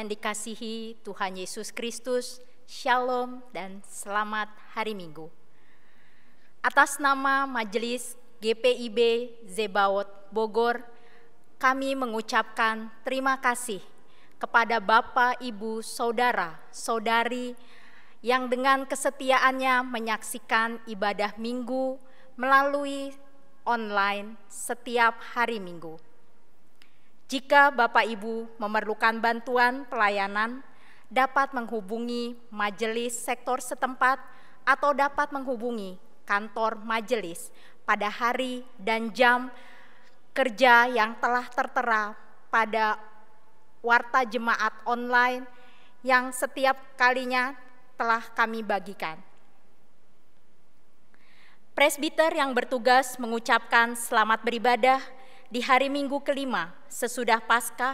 yang dikasihi Tuhan Yesus Kristus, Shalom dan selamat hari Minggu. Atas nama Majelis GPIB Zebaot Bogor, kami mengucapkan terima kasih kepada Bapak, Ibu, Saudara, Saudari yang dengan kesetiaannya menyaksikan ibadah Minggu melalui online setiap hari Minggu. Jika Bapak Ibu memerlukan bantuan pelayanan, dapat menghubungi majelis sektor setempat atau dapat menghubungi kantor majelis pada hari dan jam kerja yang telah tertera pada warta jemaat online yang setiap kalinya telah kami bagikan. Presbiter yang bertugas mengucapkan selamat beribadah di hari Minggu kelima sesudah Paskah,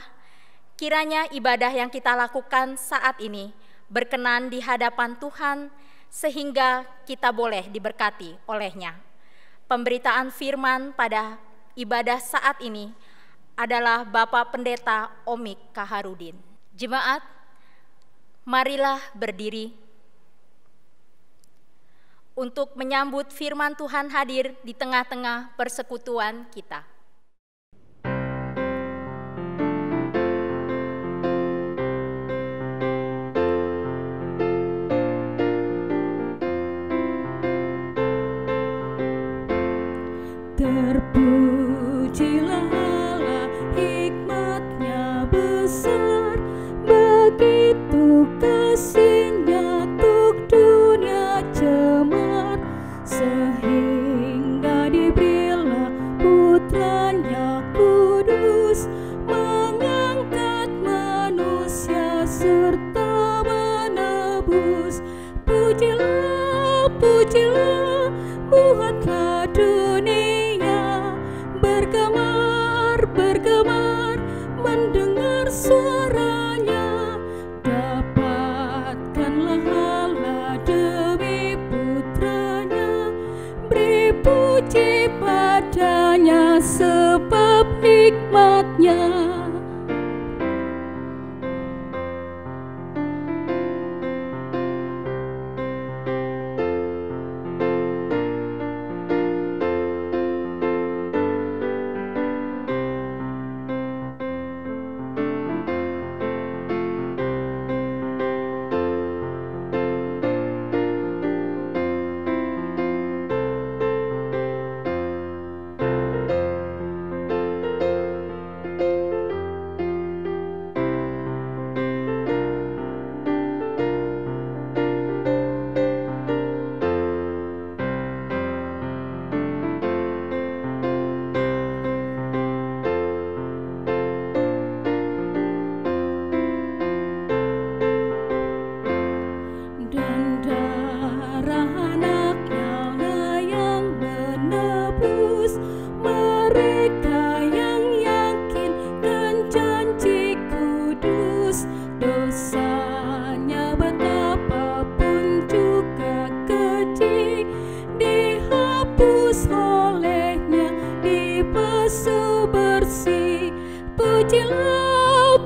kiranya ibadah yang kita lakukan saat ini berkenan di hadapan Tuhan sehingga kita boleh diberkati olehnya. Pemberitaan firman pada ibadah saat ini adalah Bapak Pendeta Omik Kaharudin. Jemaat, marilah berdiri untuk menyambut firman Tuhan hadir di tengah-tengah persekutuan kita. Terpujilah Allah, hikmat-Nya besar, begitu kasih-Nya untuk dunia cemar, sehingga diberilah Putra-Nya kudus, mengangkat manusia serta menebus. Pujilah, pujilah, buatlah dunia bergemar, bergemar, mendengar suaranya. Dapatkanlah Allah demi Putranya, beri puji padanya sebab hikmat-Nya.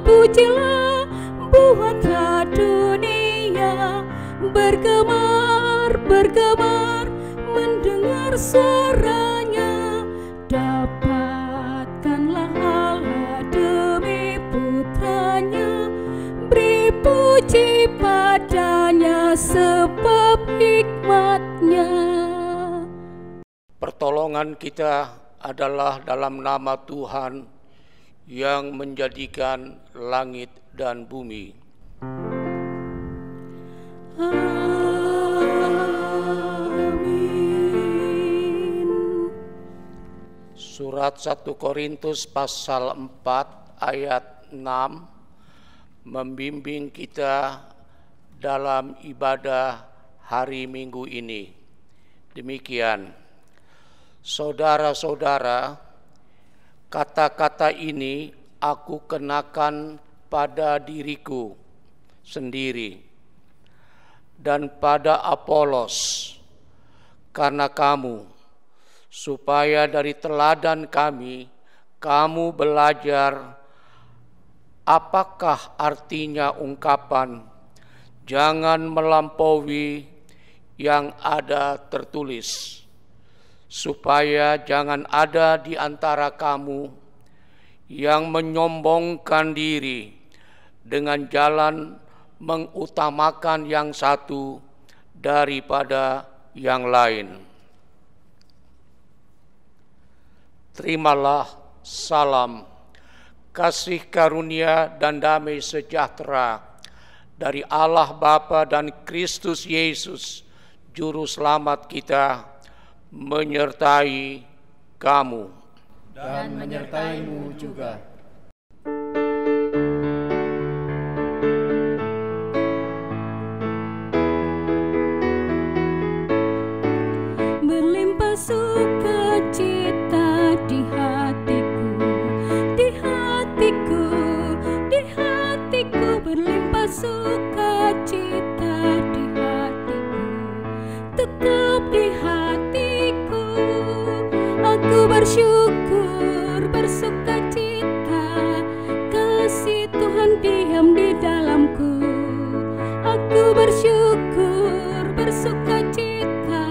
Pujilah, buatlah dunia bergemar, bergemar, mendengar suaranya. Dapatkanlah Allah demi Putranya, beri puji padanya sebab hikmat-Nya. Pertolongan kita adalah dalam nama Tuhan yang menjadikan langit dan bumi. Amin. Surat 1 Korintus pasal 4 ayat 6 membimbing kita dalam ibadah hari Minggu ini. Demikian, saudara-saudara, kata-kata ini aku kenakan pada diriku sendiri dan pada Apolos karena kamu, supaya dari teladan kami kamu belajar Apakah artinya ungkapan jangan melampaui yang ada tertulis, supaya jangan ada di antara kamu yang menyombongkan diri dengan jalan mengutamakan yang satu daripada yang lain. Terimalah salam, kasih karunia dan damai sejahtera dari Allah Bapa dan Kristus Yesus, Juru Selamat kita, menyertai kamu. Dan menyertaimu juga. Berlimpah sukacita di hatiku, di hatiku, di hatiku. Berlimpah sukacita di hatiku, tetap di hatiku. Aku bersyukur, bersukacita, kasih Tuhan diam di dalamku. Aku bersyukur, bersukacita,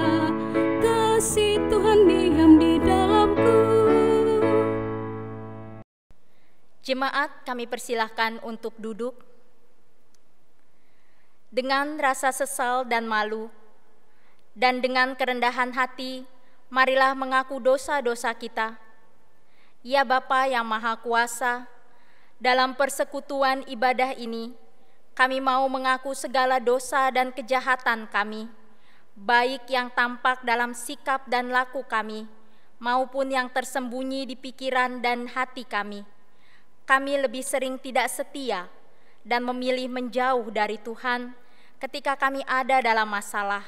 kasih Tuhan diam di dalamku. Jemaat, kami persilahkan untuk duduk. Dengan rasa sesal dan malu, dan dengan kerendahan hati, marilah mengaku dosa-dosa kita. Ya Bapa yang Maha Kuasa, dalam persekutuan ibadah ini, kami mau mengaku segala dosa dan kejahatan kami, baik yang tampak dalam sikap dan laku kami, maupun yang tersembunyi di pikiran dan hati kami. Kami lebih sering tidak setia dan memilih menjauh dari Tuhan ketika kami ada dalam masalah.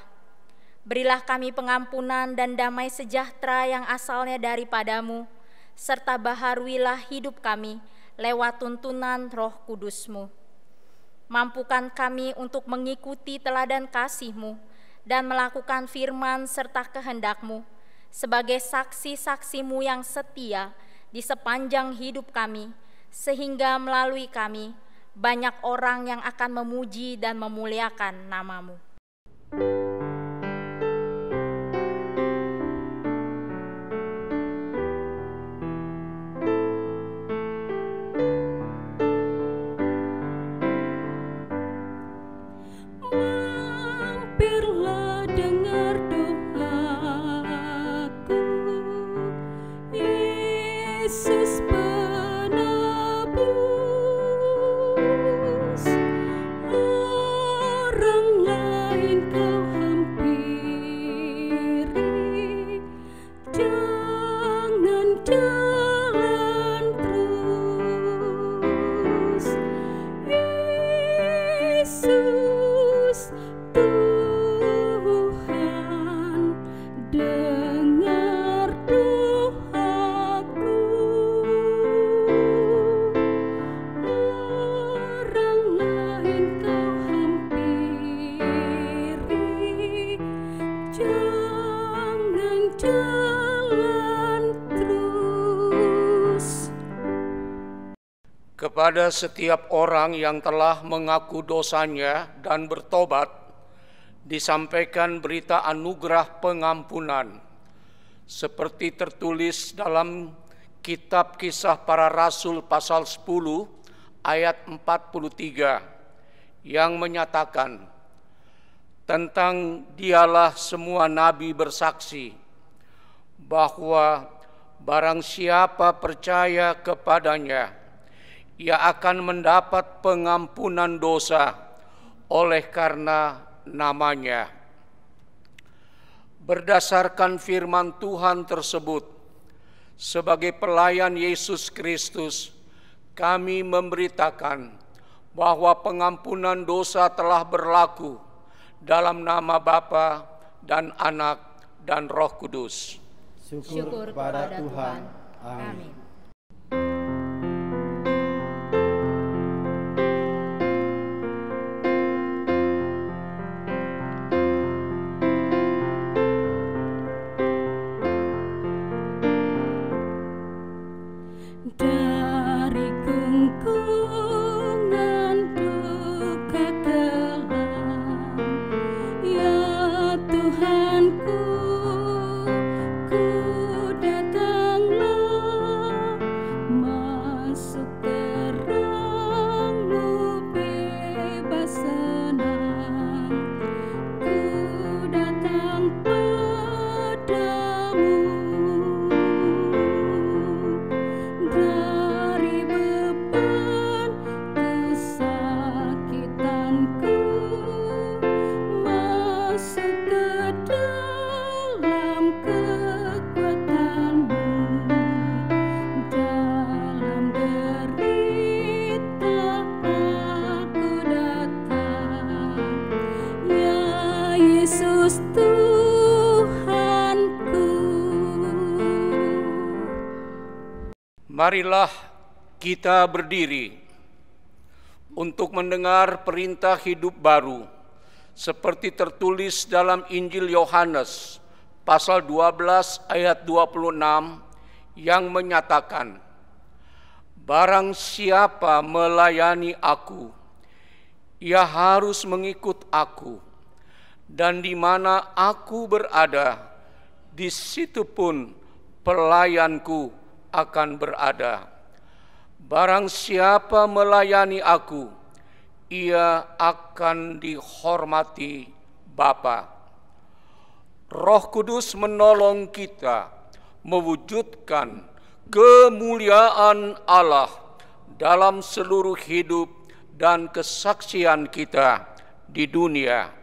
Berilah kami pengampunan dan damai sejahtera yang asalnya daripadamu, serta baharuilah hidup kami lewat tuntunan Roh Kudus-Mu. Mampukan kami untuk mengikuti teladan kasih-Mu dan melakukan firman serta kehendak-Mu sebagai saksi-saksi-Mu yang setia di sepanjang hidup kami, sehingga melalui kami banyak orang yang akan memuji dan memuliakan nama-Mu. Mampirlah dengar doaku, Yesus penebus. Orang lain kau hampiri, jangan jalan terus. Yesus Tuhan, dengar doaku. Orang lain kau hampiri, jangan jalan terus. Kepada setiap orang yang telah mengaku dosanya dan bertobat, disampaikan berita anugerah pengampunan, seperti tertulis dalam kitab Kisah Para Rasul pasal 10 ayat 43, yang menyatakan, tentang dialah semua nabi bersaksi, bahwa barang siapa percaya kepadanya, ia akan mendapat pengampunan dosa oleh karena namanya. Berdasarkan firman Tuhan tersebut, sebagai pelayan Yesus Kristus, kami memberitakan bahwa pengampunan dosa telah berlaku dalam nama Bapa dan Anak dan Roh Kudus. Syukur kepada Tuhan. Amin. Dari gengkur Marilah kita berdiri untuk mendengar perintah hidup baru seperti tertulis dalam Injil Yohanes pasal 12 ayat 26 yang menyatakan, "Barang siapa melayani aku, ia harus mengikut aku, dan di mana aku berada, di situ pun pelayanku akan berada. Barang siapa melayani aku, ia akan dihormati Bapa." Roh Kudus menolong kita mewujudkan kemuliaan Allah dalam seluruh hidup dan kesaksian kita di dunia.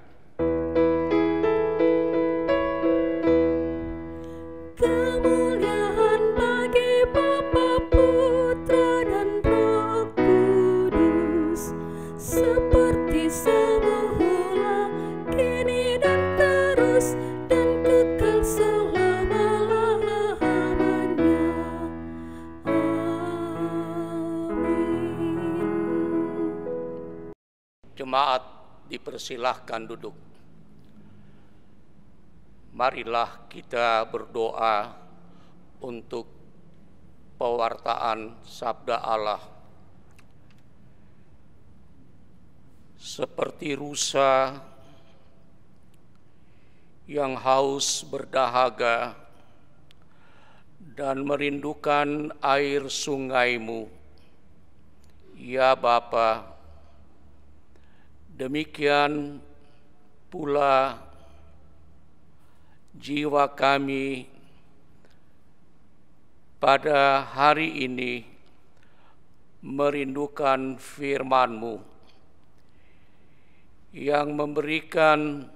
Kemuliaan bagi Bapa, Putra, dan Roh Kudus, seperti semula, kini dan terus, dan kekal selama-lamanya. Amin. Jemaat dipersilahkan duduk. Marilah kita berdoa untuk pewartaan sabda Allah. Seperti rusa yang haus berdahaga dan merindukan air sungai-Mu, ya Bapa, demikian pula jiwa kami pada hari ini merindukan firman-Mu yang memberikan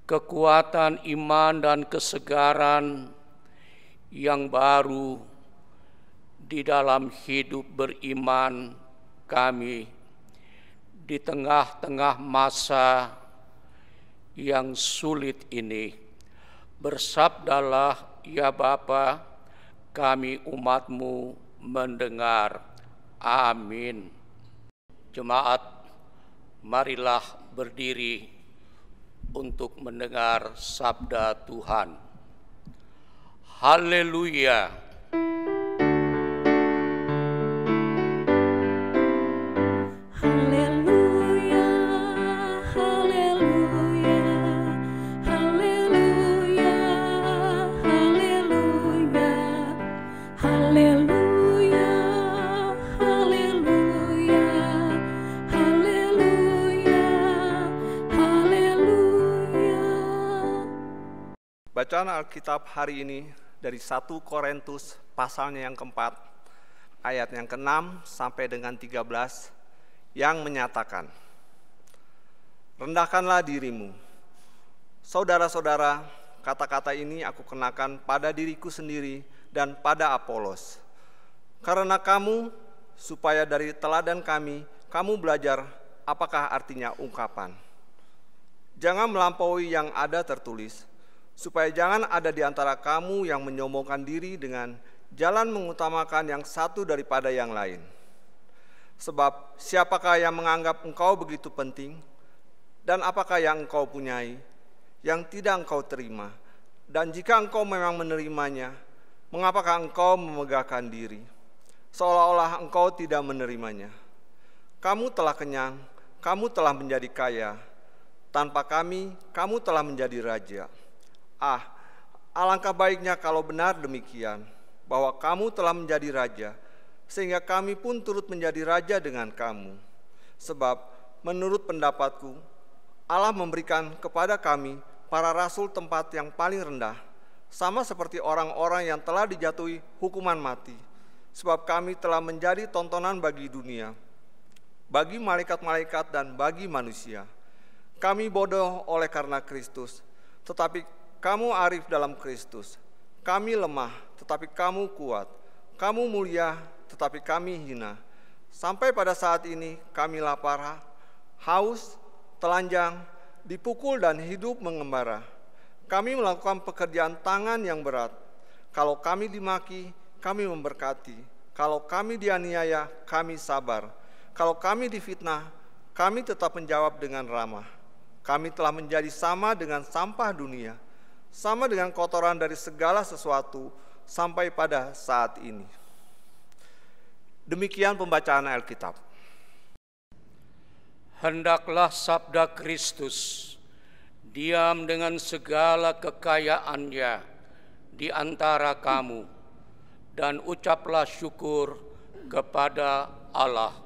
kekuatan iman dan kesegaran yang baru di dalam hidup beriman kami di tengah-tengah masa yang sulit ini. Bersabdalah ya Bapa, kami umat-Mu mendengar. Amin. Jemaat, marilah berdiri untuk mendengar sabda Tuhan. Haleluya. Haleluya, haleluya, haleluya, haleluya, haleluya, haleluya, haleluya, haleluya. Bacaan Alkitab hari ini dari 1 Korintus pasalnya yang keempat, ayat yang ke-6 sampai dengan 13, yang menyatakan, "Rendahkanlah dirimu. Saudara-saudara, kata-kata ini aku kenakan pada diriku sendiri dan pada Apolos. Karena kamu, supaya dari teladan kami, kamu belajar apakah artinya ungkapan. Jangan melampaui yang ada tertulis, supaya jangan ada di antara kamu yang menyombongkan diri dengan jalan mengutamakan yang satu daripada yang lain. Sebab siapakah yang menganggap engkau begitu penting, dan apakah yang engkau punyai, yang tidak engkau terima? Dan jika engkau memang menerimanya, mengapakah engkau memegahkan diri, seolah-olah engkau tidak menerimanya? Kamu telah kenyang, kamu telah menjadi kaya, tanpa kami, kamu telah menjadi raja. Alangkah baiknya kalau benar demikian, bahwa kamu telah menjadi raja, sehingga kami pun turut menjadi raja dengan kamu. Sebab menurut pendapatku, Allah memberikan kepada kami para rasul tempat yang paling rendah, sama seperti orang-orang yang telah dijatuhi hukuman mati. Sebab kami telah menjadi tontonan bagi dunia, bagi malaikat-malaikat dan bagi manusia. Kami bodoh oleh karena Kristus, tetapi kamu arif dalam Kristus. Kami lemah, tetapi kamu kuat. Kamu mulia, tetapi kami hina. Sampai pada saat ini kami lapar, haus, telanjang, dipukul dan hidup mengembara. Kami melakukan pekerjaan tangan yang berat. Kalau kami dimaki, kami memberkati. Kalau kami dianiaya, kami sabar. Kalau kami difitnah, kami tetap menjawab dengan ramah. Kami telah menjadi sama dengan sampah dunia, sama dengan kotoran dari segala sesuatu sampai pada saat ini. Demikian pembacaan Alkitab. Hendaklah sabda Kristus diam dengan segala kekayaannya di antara kamu, dan ucaplah syukur kepada Allah.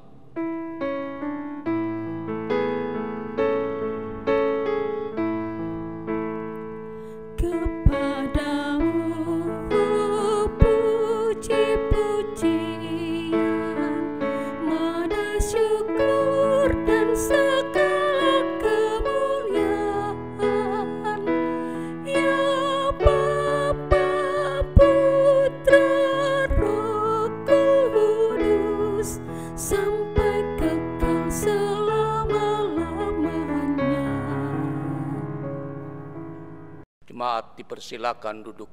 Jemaat dipersilakan duduk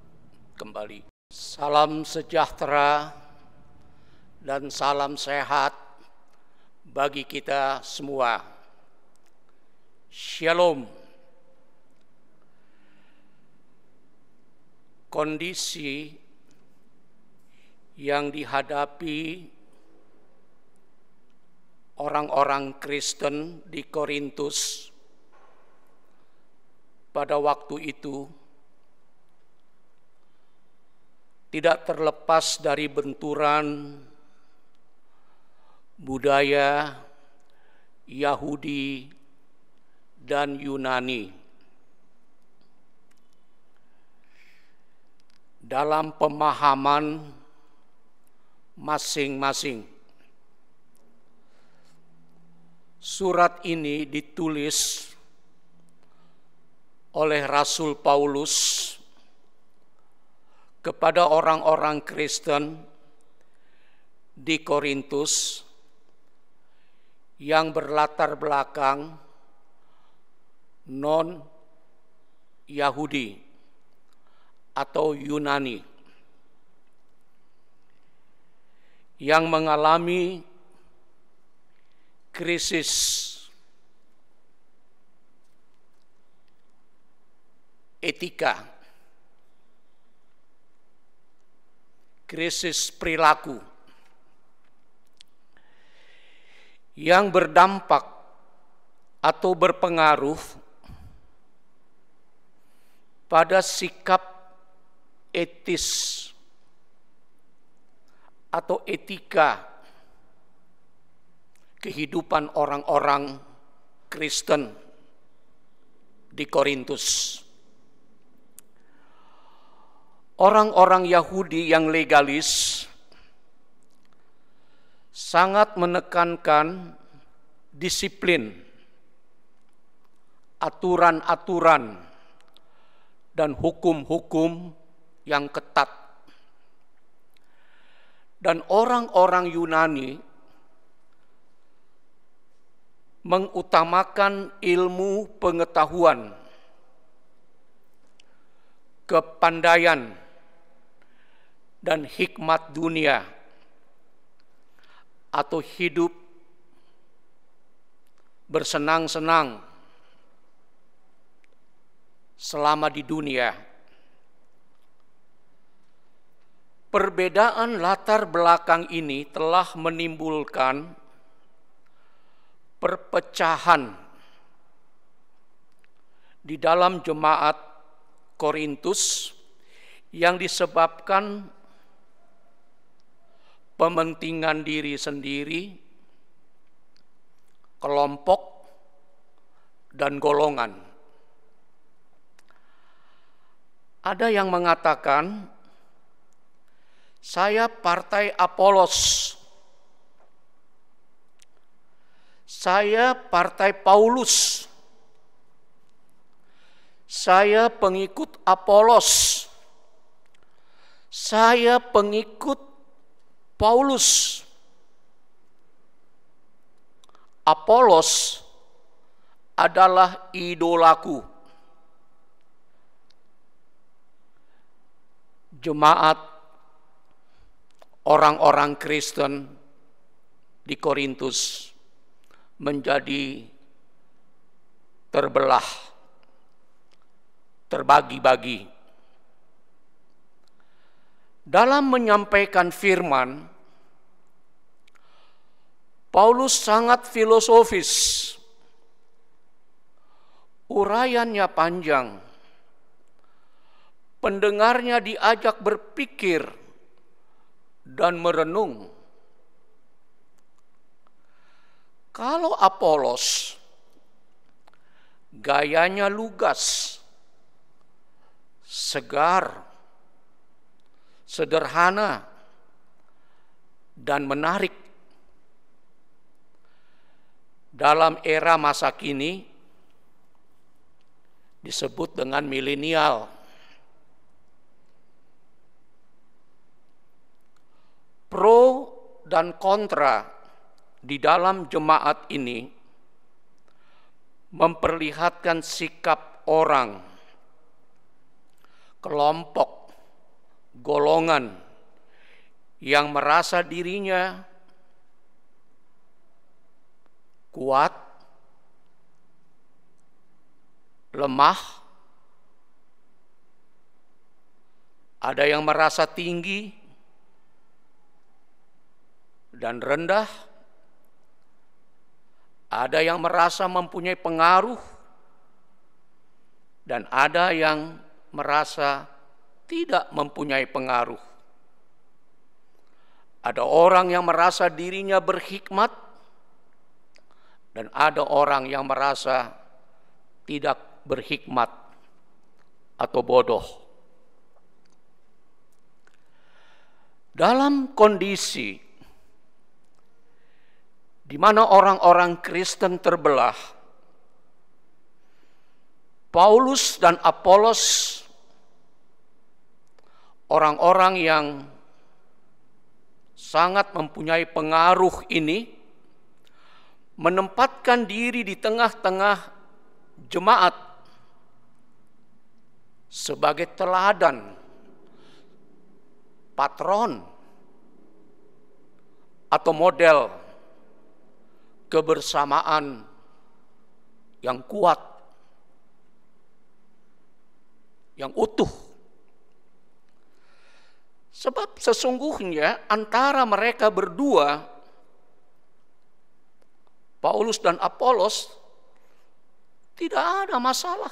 kembali. Salam sejahtera dan salam sehat bagi kita semua. Shalom. Kondisi yang dihadapi orang-orang Kristen di Korintus pada waktu itu tidak terlepas dari benturan budaya Yahudi dan Yunani. Dalam pemahaman masing-masing, surat ini ditulis oleh Rasul Paulus kepada orang-orang Kristen di Korintus yang berlatar belakang non-Yahudi atau Yunani, yang mengalami krisis etika, krisis perilaku yang berdampak atau berpengaruh pada sikap etis atau etika kehidupan orang-orang Kristen di Korintus. Orang-orang Yahudi yang legalis sangat menekankan disiplin, aturan-aturan, dan hukum-hukum yang ketat. Dan orang-orang Yunani mengutamakan ilmu pengetahuan, kepandaian, dan hikmat dunia, atau hidup bersenang-senang selama di dunia. Perbedaan latar belakang ini telah menimbulkan perpecahan di dalam jemaat Korintus yang disebabkan pementingan diri sendiri, kelompok, dan golongan. Ada yang mengatakan, saya partai Apolos, saya partai Paulus, saya pengikut Apolos, saya pengikut Paulus. Apolos adalah idolaku. Jemaat orang-orang Kristen di Korintus menjadi terbelah, terbagi-bagi. Dalam menyampaikan firman, Paulus sangat filosofis. Uraiannya panjang. Pendengarnya diajak berpikir dan merenung. Kalau Apolos gayanya lugas, segar, sederhana, dan menarik. Dalam era masa kini disebut dengan milenial. Pro dan kontra di dalam jemaat ini memperlihatkan sikap orang, kelompok, golongan yang merasa dirinya kuat, lemah, ada yang merasa tinggi dan rendah, ada yang merasa mempunyai pengaruh, dan ada yang merasa tidak mempunyai pengaruh. Ada orang yang merasa dirinya berhikmat, dan ada orang yang merasa tidak berhikmat atau bodoh. Dalam kondisi di mana orang-orang Kristen terbelah, Paulus dan Apolos, orang-orang yang sangat mempunyai pengaruh ini, menempatkan diri di tengah-tengah jemaat sebagai teladan, patron, atau model kebersamaan yang kuat, yang utuh. Sebab sesungguhnya antara mereka berdua, Paulus dan Apolos, tidak ada masalah.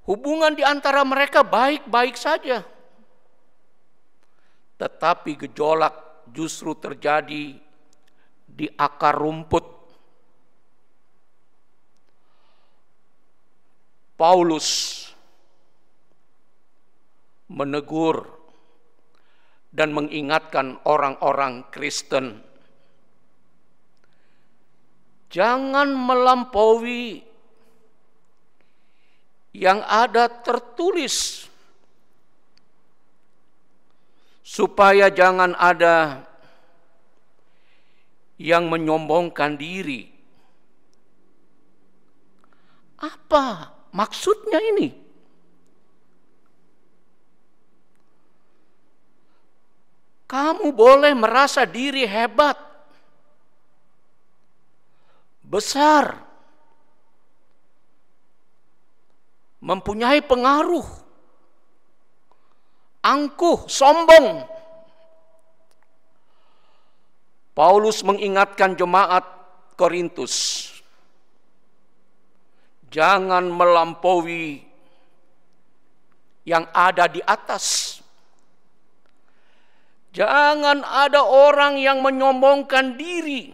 Hubungan di antara mereka baik-baik saja. Tetapi gejolak justru terjadi di akar rumput. Paulus menegur dan mengingatkan orang-orang Kristen, jangan melampaui yang ada tertulis, supaya jangan ada yang menyombongkan diri. Apa maksudnya ini? Kamu boleh merasa diri hebat, besar, mempunyai pengaruh, angkuh, sombong. Paulus mengingatkan jemaat Korintus, jangan melampaui yang ada di atas. Jangan ada orang yang menyombongkan diri.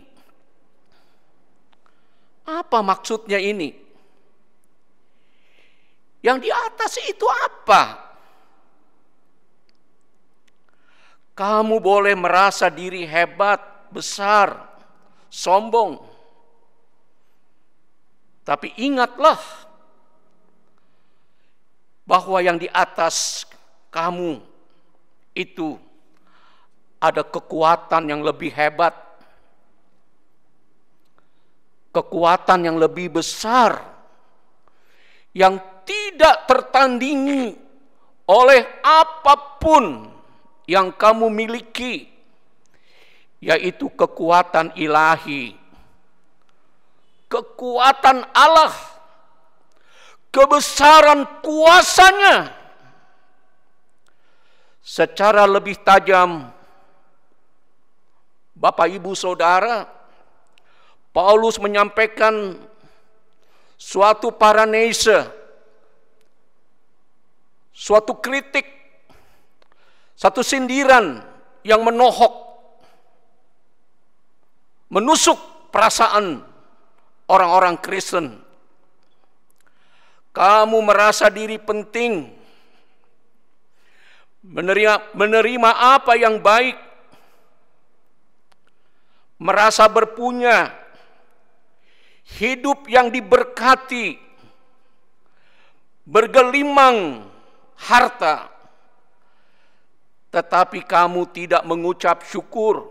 Apa maksudnya ini? Yang di atas itu apa? Kamu boleh merasa diri hebat, besar, sombong. Tapi ingatlah bahwa yang di atas kamu itu ada kekuatan yang lebih hebat, kekuatan yang lebih besar, yang tidak tertandingi oleh apapun yang kamu miliki, yaitu kekuatan ilahi, kekuatan Allah, kebesaran kuasanya. Secara lebih tajam, Bapak Ibu Saudara, Paulus menyampaikan suatu paranese, suatu kritik, satu sindiran yang menohok, menusuk perasaan orang-orang Kristen. Kamu merasa diri penting, menerima apa yang baik, merasa berpunya, hidup yang diberkati, bergelimang harta, tetapi kamu tidak mengucap syukur,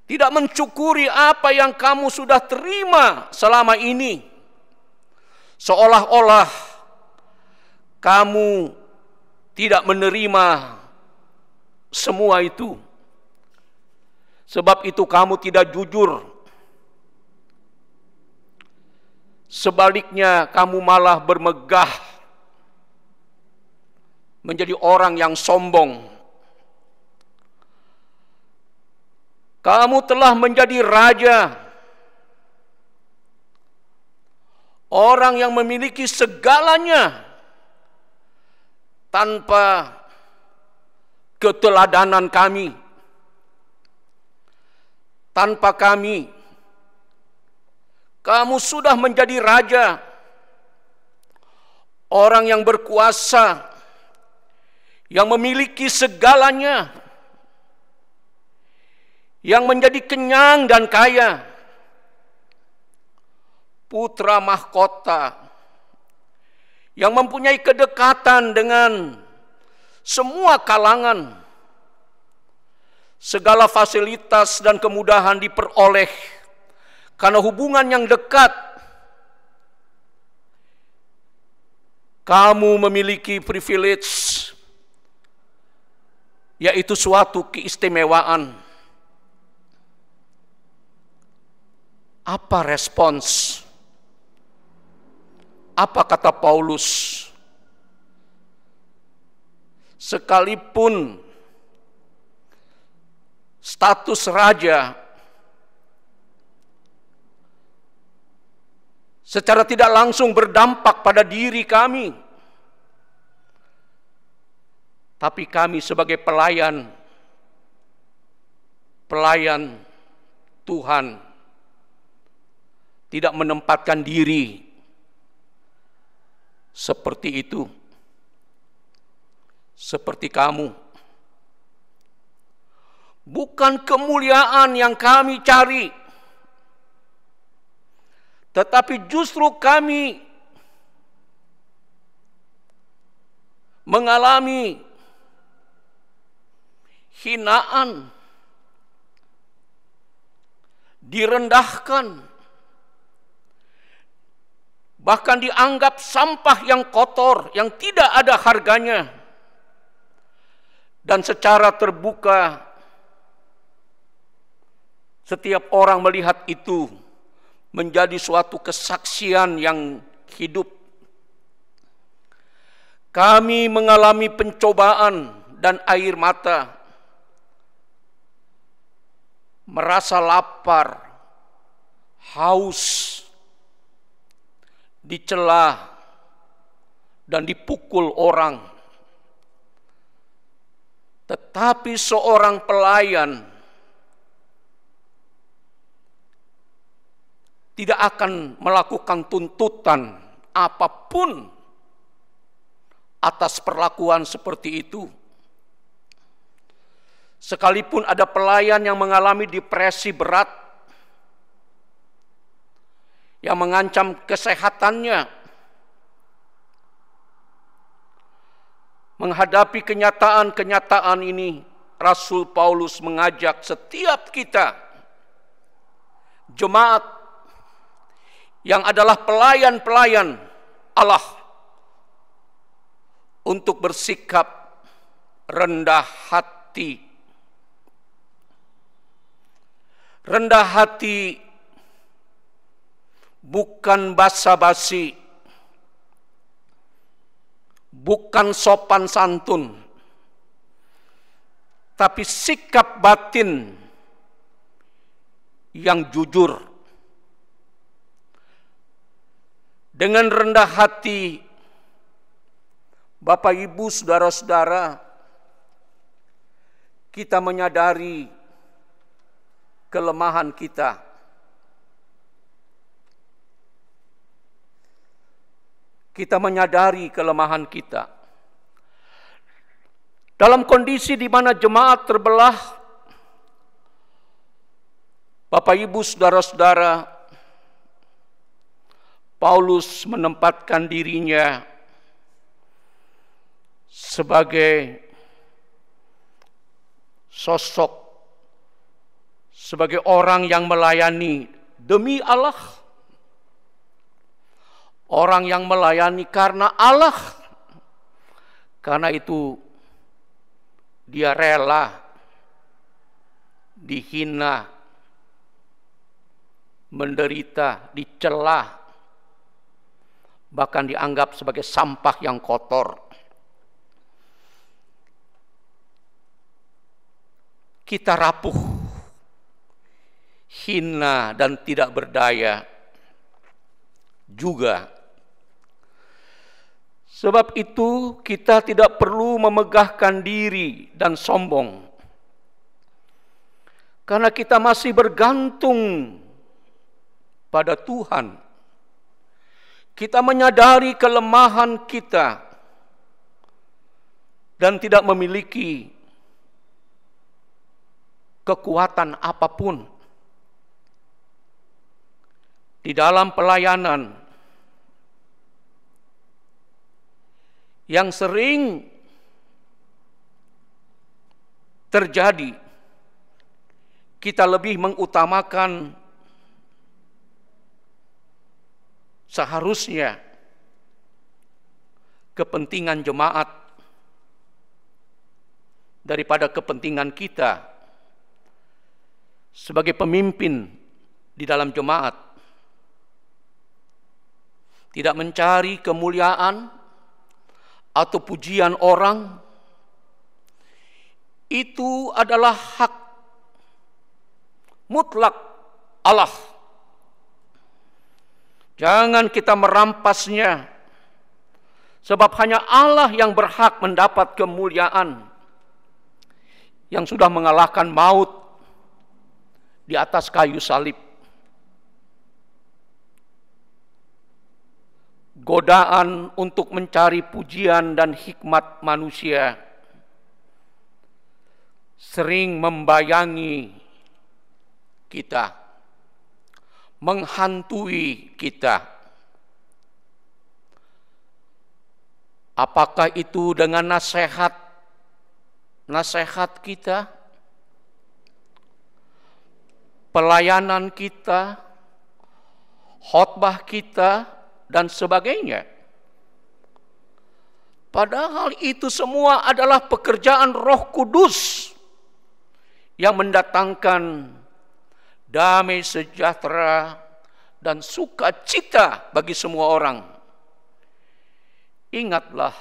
tidak mensyukuri apa yang kamu sudah terima selama ini, seolah-olah kamu tidak menerima semua itu. Sebab itu kamu tidak jujur. Sebaliknya kamu malah bermegah, menjadi orang yang sombong. Kamu telah menjadi raja, orang yang memiliki segalanya, tanpa keteladanan kami, tanpa kami, kamu sudah menjadi raja, orang yang berkuasa, yang memiliki segalanya, yang menjadi kenyang dan kaya, putra mahkota, yang mempunyai kedekatan dengan semua kalangan. Segala fasilitas dan kemudahan diperoleh karena hubungan yang dekat. Kamu memiliki privilege, yaitu suatu keistimewaan. Apa respons? Apa kata Paulus? Sekalipun status raja secara tidak langsung berdampak pada diri kami, tapi kami sebagai pelayan Tuhan tidak menempatkan diri seperti itu, seperti kamu. Bukan kemuliaan yang kami cari, tetapi justru kami mengalami hinaan, direndahkan, bahkan dianggap sampah yang kotor, yang tidak ada harganya. Dan secara terbuka, setiap orang melihat itu menjadi suatu kesaksian yang hidup. Kami mengalami pencobaan dan air mata, merasa lapar, haus, dicela dan dipukul orang. Tetapi seorang pelayan tidak akan melakukan tuntutan apapun atas perlakuan seperti itu. Sekalipun ada pelayan yang mengalami depresi berat, yang mengancam kesehatannya, menghadapi kenyataan-kenyataan ini, Rasul Paulus mengajak setiap kita, jemaat yang adalah pelayan-pelayan Allah, untuk bersikap rendah hati. Rendah hati bukan basa-basi, bukan sopan santun, tapi sikap batin yang jujur. Dengan rendah hati, Bapak Ibu, saudara-saudara, kita menyadari kelemahan kita. Kita menyadari kelemahan kita. Dalam kondisi di mana jemaat terbelah, Bapak Ibu, saudara-saudara, Paulus menempatkan dirinya sebagai sosok, sebagai orang yang melayani demi Allah. Orang yang melayani karena Allah. Karena itu dia rela dihina, menderita, dicela, bahkan dianggap sebagai sampah yang kotor. Kita rapuh, hina dan tidak berdaya juga. Sebab itu kita tidak perlu memegahkan diri dan sombong. Karena kita masih bergantung pada Tuhan. Kita menyadari kelemahan kita dan tidak memiliki kekuatan apapun. Di dalam pelayanan yang sering terjadi, kita lebih mengutamakan seharusnya kepentingan jemaat daripada kepentingan kita sebagai pemimpin di dalam jemaat. Tidak mencari kemuliaan atau pujian orang, itu adalah hak mutlak Allah. Jangan kita merampasnya, sebab hanya Allah yang berhak mendapat kemuliaan, yang sudah mengalahkan maut di atas kayu salib. Godaan untuk mencari pujian dan hikmat manusia sering membayangi kita, menghantui kita. Apakah itu dengan nasihat kita, pelayanan kita, khotbah kita, dan sebagainya. Padahal itu semua adalah pekerjaan Roh Kudus yang mendatangkan damai sejahtera dan sukacita bagi semua orang. Ingatlah,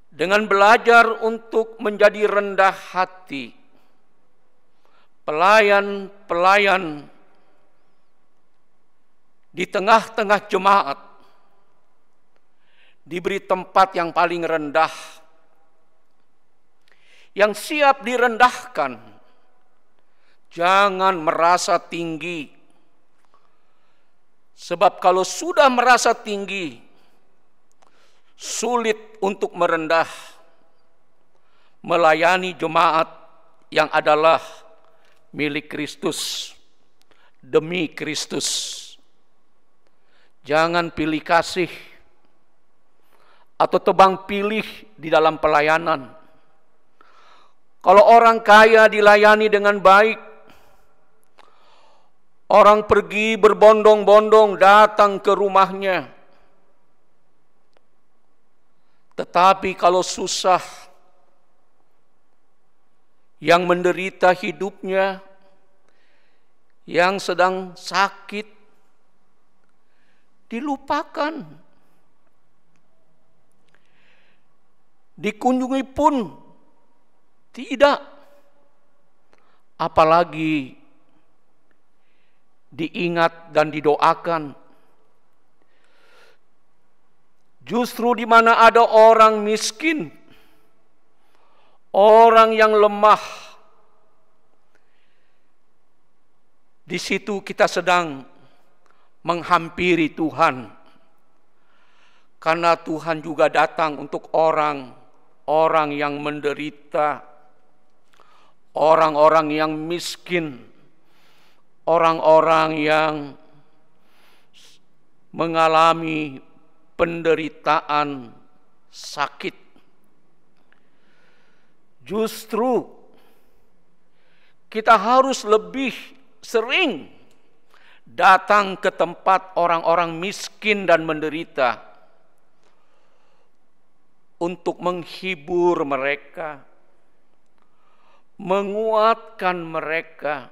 dengan belajar untuk menjadi rendah hati, pelayan-pelayan di tengah-tengah jemaat diberi tempat yang paling rendah, yang siap direndahkan. Jangan merasa tinggi, sebab kalau sudah merasa tinggi, sulit untuk merendah, melayani jemaat yang adalah milik Kristus, demi Kristus. Jangan pilih kasih atau tebang pilih di dalam pelayanan. Kalau orang kaya dilayani dengan baik, orang pergi berbondong-bondong datang ke rumahnya. Tetapi kalau susah, yang menderita hidupnya, yang sedang sakit, dilupakan. Dikunjungi pun tidak, apalagi diingat dan didoakan. Justru di mana ada orang miskin, orang yang lemah, di situ kita sedang menghampiri Tuhan. Karena Tuhan juga datang untuk orang yang menderita, orang-orang yang miskin, orang-orang yang mengalami penderitaan sakit. Justru kita harus lebih sering datang ke tempat orang-orang miskin dan menderita untuk menghibur mereka, menguatkan mereka,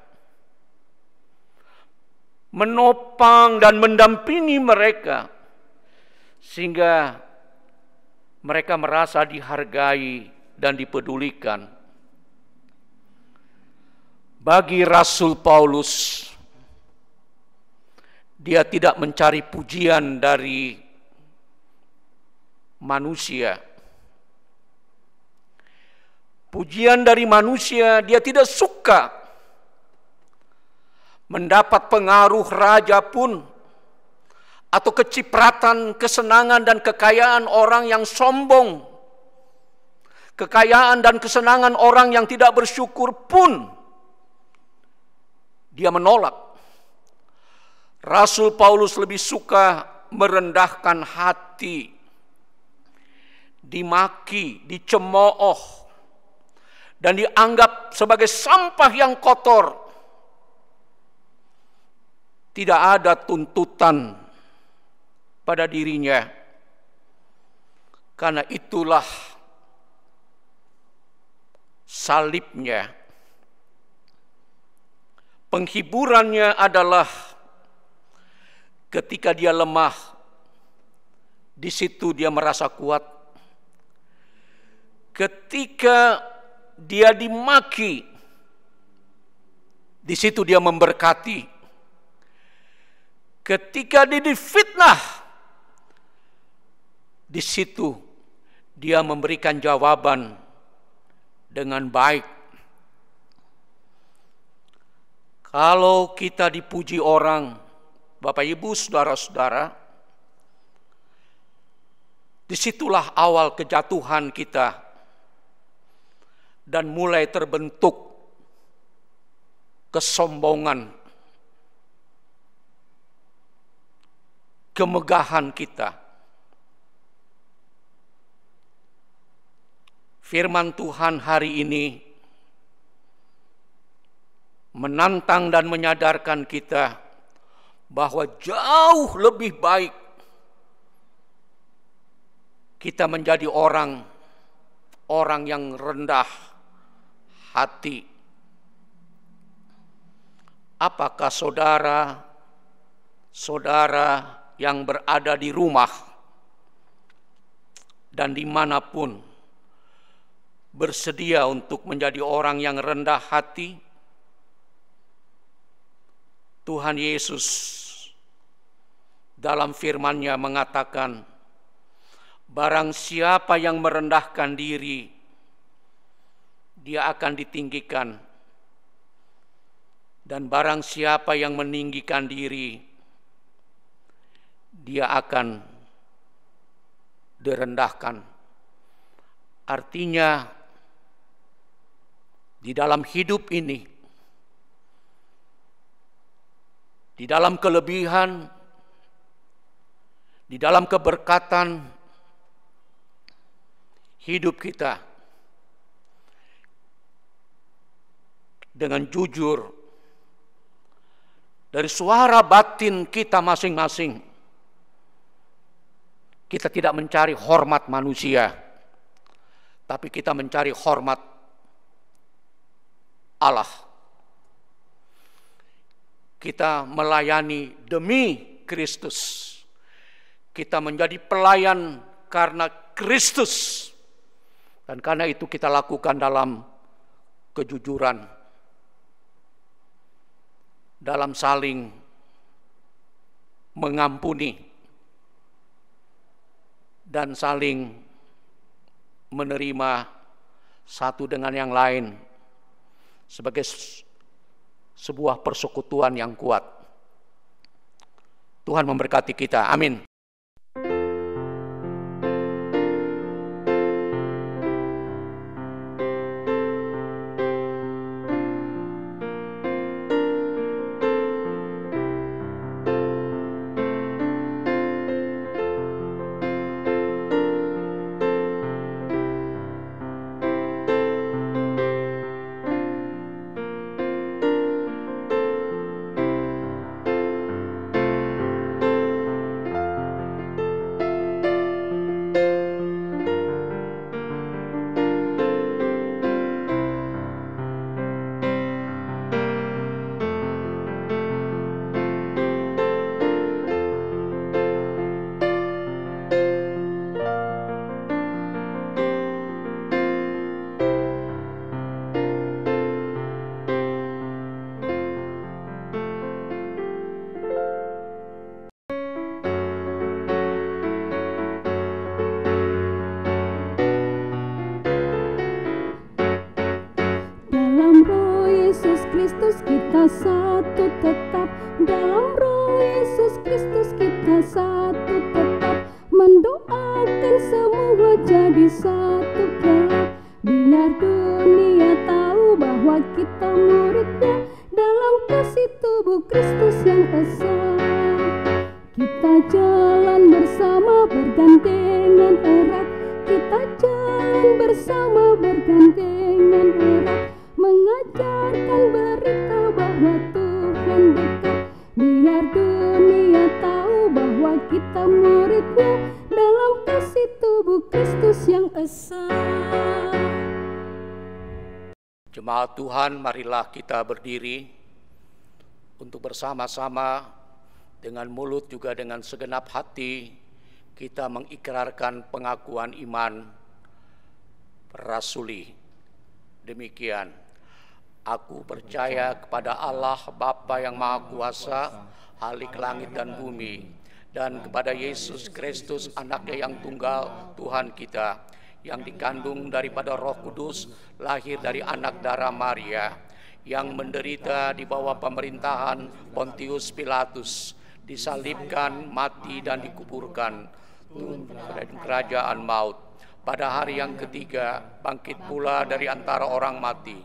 menopang dan mendampingi mereka, sehingga mereka merasa dihargai dan dipedulikan. Bagi Rasul Paulus, dia tidak mencari pujian dari manusia. Pujian dari manusia dia tidak suka. Mendapat pengaruh raja pun, atau kecipratan, kesenangan dan kekayaan orang yang sombong, kekayaan dan kesenangan orang yang tidak bersyukur pun dia menolak. Rasul Paulus lebih suka merendahkan hati, dimaki, dicemooh, dan dianggap sebagai sampah yang kotor. Tidak ada tuntutan pada dirinya. Karena itulah salibnya. Penghiburannya adalah ketika dia lemah, di situ dia merasa kuat. Ketika dia dimaki, di situ dia memberkati. Ketika dia difitnah, di situ dia memberikan jawaban dengan baik. Kalau kita dipuji orang, Bapak Ibu, saudara-saudara, disitulah awal kejatuhan kita dan mulai terbentuk kesombongan, kemegahan kita. Firman Tuhan hari ini menantang dan menyadarkan kita bahwa jauh lebih baik kita menjadi orang yang rendah hati. Apakah saudara yang berada di rumah dan dimanapun bersedia untuk menjadi orang yang rendah hati? Tuhan Yesus dalam firman-Nya mengatakan, barang siapa yang merendahkan diri, dia akan ditinggikan. Dan barang siapa yang meninggikan diri, dia akan direndahkan. Artinya, di dalam hidup ini, di dalam kelebihan, di dalam keberkatan hidup kita, dengan jujur dari suara batin kita masing-masing, kita tidak mencari hormat manusia, tapi kita mencari hormat Allah. Kita melayani demi Kristus. Kita menjadi pelayan karena Kristus. Dan karena itu kita lakukan dalam kejujuran, dalam saling mengampuni, dan saling menerima satu dengan yang lain sebagai sebuah persekutuan yang kuat. Tuhan memberkati kita. Amin. Kristus kita satu tetap, dalam Roh Yesus Kristus kita satu tetap, mendoakan semua jadi satu kelak. Biar dunia tahu bahwa kita muridnya, dalam kasih tubuh Kristus yang esa. Kita jalan bersama bergandengan erat, kita jalan bersama bergandengan erat, mengajarkan berita bahwa Tuhan dekat. Biar dunia tahu bahwa kita muridnya, dalam kasih tubuh Kristus yang esa. Jemaat Tuhan, marilah kita berdiri untuk bersama-sama dengan mulut juga dengan segenap hati kita mengikrarkan pengakuan iman rasuli. Demikian, aku percaya kepada Allah Bapa yang Maha Kuasa, Khalik langit dan bumi, dan kepada Yesus Kristus anaknya yang tunggal, Tuhan kita, yang dikandung daripada Roh Kudus, lahir dari anak darah Maria, yang menderita di bawah pemerintahan Pontius Pilatus, disalibkan, mati dan dikuburkan, turun pada kerajaan maut. Pada hari yang ketiga, bangkit pula dari antara orang mati,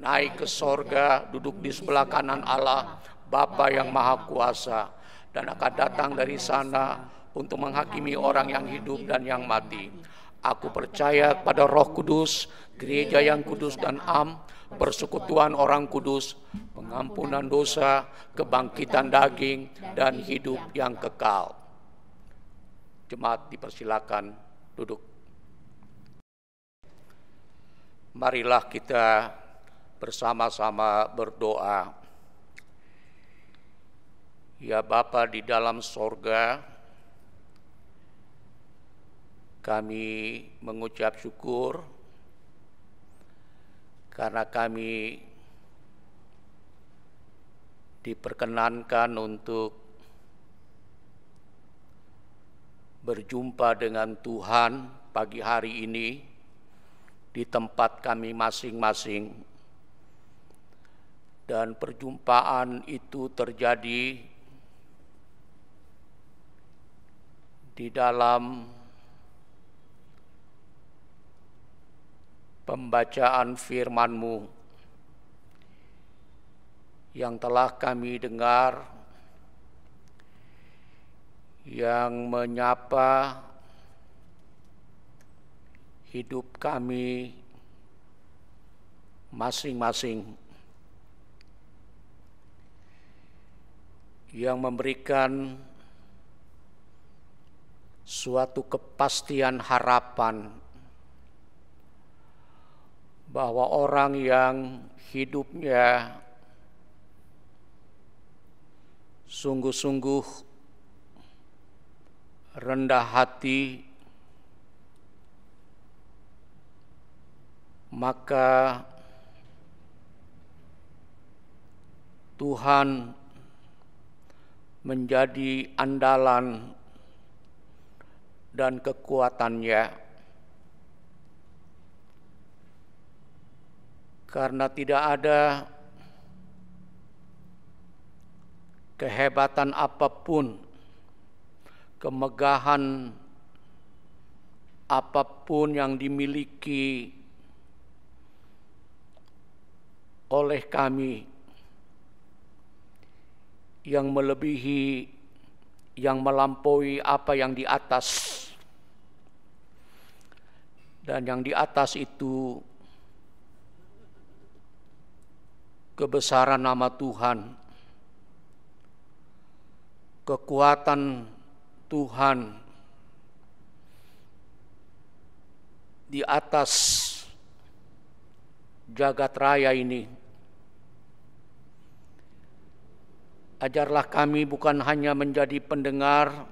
naik ke sorga, duduk di sebelah kanan Allah, Bapa yang Maha Kuasa, dan akan datang dari sana untuk menghakimi orang yang hidup dan yang mati. Aku percaya pada Roh Kudus, gereja yang kudus dan am, persekutuan orang kudus, pengampunan dosa, kebangkitan daging, dan hidup yang kekal. Jemaat dipersilakan duduk. Marilah kita bersama-sama berdoa. Ya Bapa di dalam sorga, kami mengucap syukur karena kami diperkenankan untuk berjumpa dengan Tuhan pagi hari ini di tempat kami masing-masing. Dan perjumpaan itu terjadi di dalam pembacaan firman-Mu yang telah kami dengar, yang menyapa hidup kami masing-masing, yang memberikan suatu kepastian harapan bahwa orang yang hidupnya sungguh-sungguh rendah hati, maka Tuhan menjadi andalan dan kekuatannya, karena tidak ada kehebatan apapun, kemegahan apapun yang dimiliki oleh kami yang melebihi, yang melampaui apa yang di atas. Dan yang di atas itu kebesaran nama Tuhan, kekuatan Tuhan di atas jagat raya ini. Ajarlah kami bukan hanya menjadi pendengar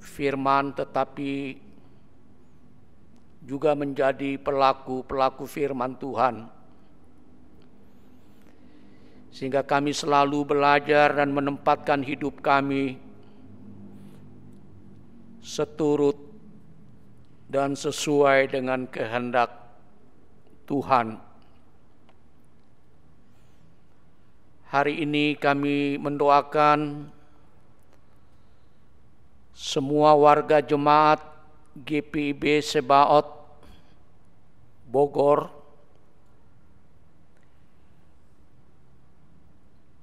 firman, tetapi juga menjadi pelaku-pelaku firman Tuhan. Sehingga kami selalu belajar dan menempatkan hidup kami seturut dan sesuai dengan kehendak Tuhan. Hari ini kami mendoakan semua warga jemaat GPIB Sebaot Bogor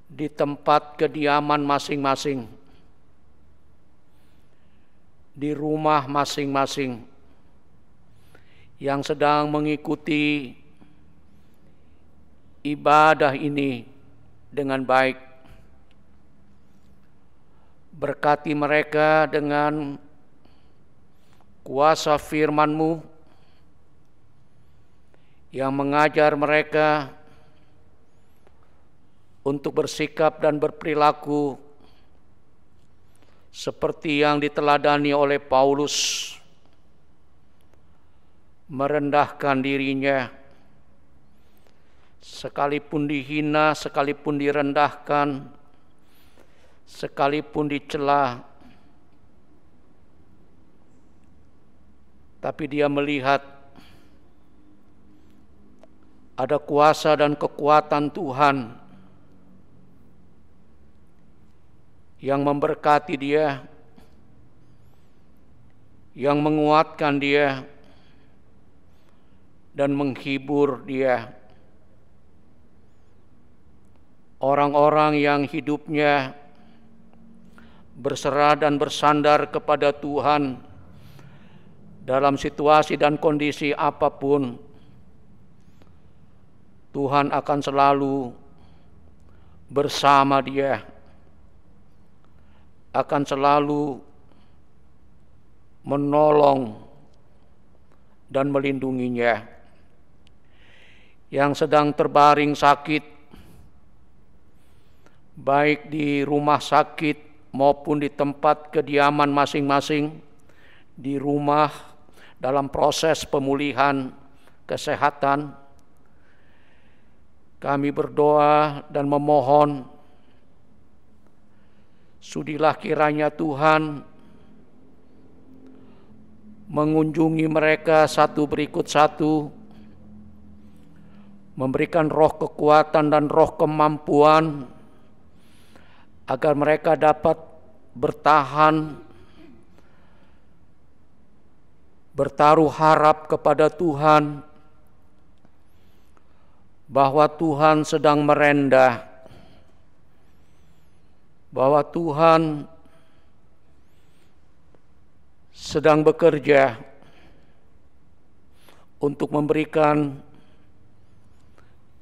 di tempat kediaman masing-masing, di rumah masing-masing, yang sedang mengikuti ibadah ini dengan baik. Berkati mereka dengan kuasa firman-Mu yang mengajar mereka untuk bersikap dan berperilaku seperti yang diteladani oleh Paulus, merendahkan dirinya, sekalipun dihina, sekalipun direndahkan, sekalipun dicela, tapi dia melihat ada kuasa dan kekuatan Tuhan yang memberkati dia, yang menguatkan dia, dan menghibur dia. Orang-orang yang hidupnya berserah dan bersandar kepada Tuhan dalam situasi dan kondisi apapun, Tuhan akan selalu bersama dia, akan selalu menolong dan melindunginya. Yang sedang terbaring sakit, baik di rumah sakit maupun di tempat kediaman masing-masing, di rumah dalam proses pemulihan kesehatan, kami berdoa dan memohon, sudilah kiranya Tuhan mengunjungi mereka satu berikut satu, memberikan roh kekuatan dan roh kemampuan agar mereka dapat bertahan, bertaruh harap kepada Tuhan, bahwa Tuhan sedang merendah, bahwa Tuhan sedang bekerja untuk memberikan